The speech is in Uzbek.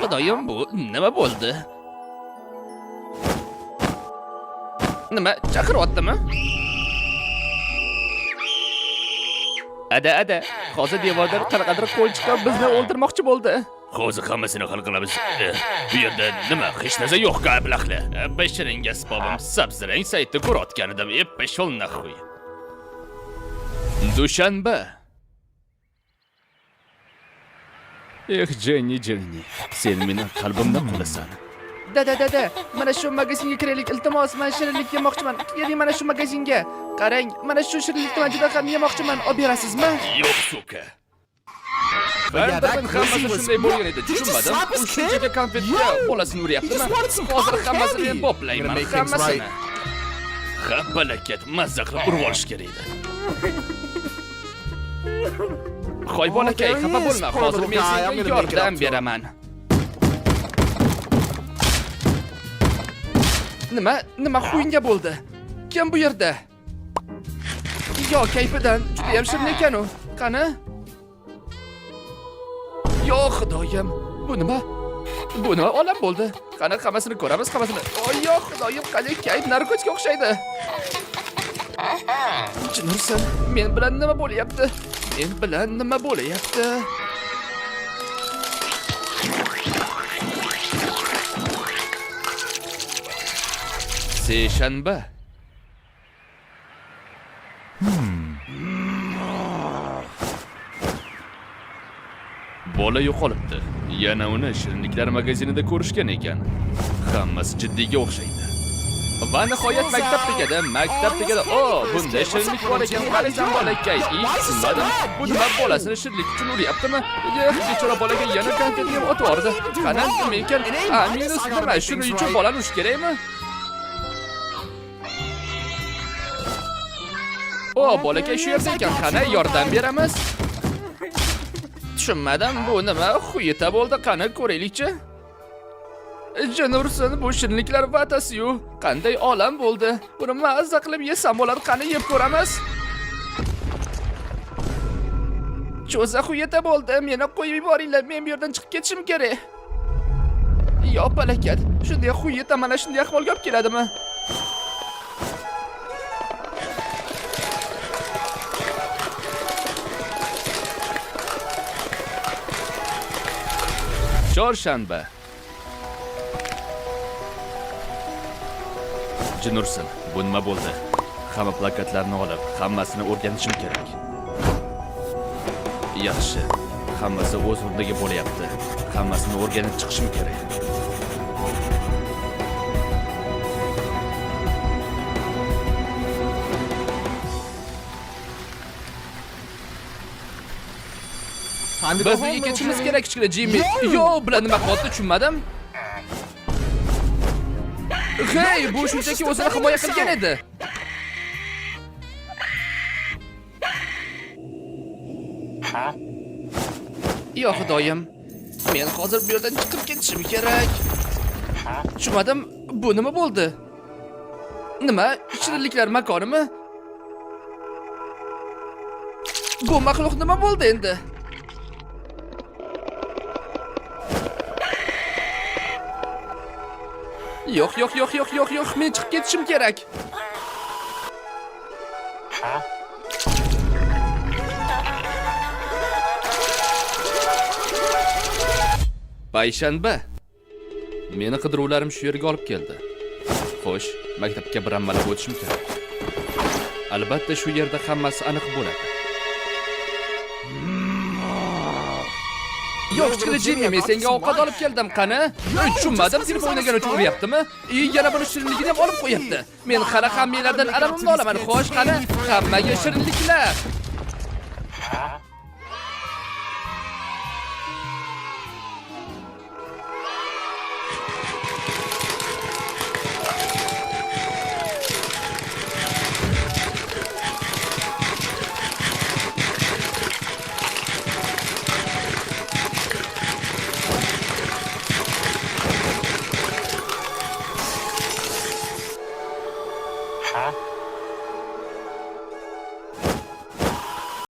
Xudoyim, bu nima bo'ldi? Nima chaqiryaptimi? Ada, hozir devordan qanaqadir qo'l chiqib bizni o'ldirmoqchi bo'ldi. Hozir hammasini hal qilamiz. Bu yerda nima, hech narsa yo'q qablaqli. Bashiringa spobim sabzirang saytda ko'rayotgan edim. Peshol naxuy. Dushanba. Jenny, sen meni qalbimdan qilasan. Da. Mana shu magazinga kiraylik, iltimos, men shirinlik yemoqchiman. Keling mana shu magazinga. Qarang, mana shu shirinlikni men juda ham yemoqchiman. Olib berasizmi? Yo'q, suka. Ben hammasini shunday bo'lgan edi, tushunmadim. U shunchaga konfetga bolasini uryaptimi? Hozir hammasini men boplayman, hammasini. Habbalakat mazza qilib urib olish kerak edi. Qo'y bolakay, xafa bo'lma. Hozir men senga yordam beraman. Nima xuyinga bo'ldi? Kim bu yerda? Yo, kayfidan juda ham shirin ekan u. Qani? Yo, xudoyim. Bu nima olam bo'ldi? Qani hammasini ko'ramiz, hammasini. Yo, xudoyim, qani kayf narkotikga o'xshaydi. Jinursan, men bilan nima bo'lyapti? Seshanba. Bola yo'qolibdi. Yana uni shirinliklar magazinida ko'rishgan ekan. Hammasi jiddiyga o'xshaydi. Va nihoyat maktab tugadi. Bunday shirinlik bor ekan, qaraysan bolakay. Tushunmadim. Bu nima bolasini shirinlik uchun uryaptimi? Bechora bolaga yana konfetni ham otib yubordi. Qani nima ekan? Minus nima? Shuning uchun bolani urish kerakmi? Bolakay shu yerda ekan. Qani yordam beramiz? Tushunmadim, bu nima xuyita bo'ldi? Qani ko'raylikchi. Jinursin, bu shirinliklar vatasi-yu. Qanday olam bo'ldi? Buni mazza qilib yesam bo'ladi. Qani yeb ko'ramiz. Cho'za xuyita bo'ldi. Meni qo'yib yuboringlar. Men bu yerdan chiqib ketishim kerak. Yo, balakat. Shunday xuyita mana shunday ahvolga olib keladimi? Chorshanba. Jinursin, bu nima bo'ldi? Hamma plakatlarni olib, hammasini o'rganishim kerak. Yaxshi. Hammasi o'z o'rniga bo'lyapti. Hammasini o'rganib chiqishim kerak. Biz uyga ketishimiz kerak, kichkina Jimmy. Yo, bilan nima qildi, tushunmadim. Hey, bu shunchaki o'zini himoya qilgan edi. Yo, xudoyim. Men hozir bu yerdan chiqib ketishim kerak. Tushunmadim, bu nima bo'ldi? Nima? Shirinliklar makonimi? Bu maxluq nima bo'ldi endi? Yo'q, men chiqib ketishim kerak. Payshanba. Meni qidiruvlarim shu yerga olib keldi. Xo'sh, maktabga bir amallab o'tishim kerak. Albatta shu yerda hammasi aniq bo'ladi. Yo'q, kichkina Jimmy, men senga ovqat olib keldim, qani? Tushunmadim, telefon o'ynagan uchun uryaptimi? Yana buni shirinligini ham olib qo'yapti. Men hali hammalardan alamimni olaman. Xo'sh, qani? Hammaga shirinliklar.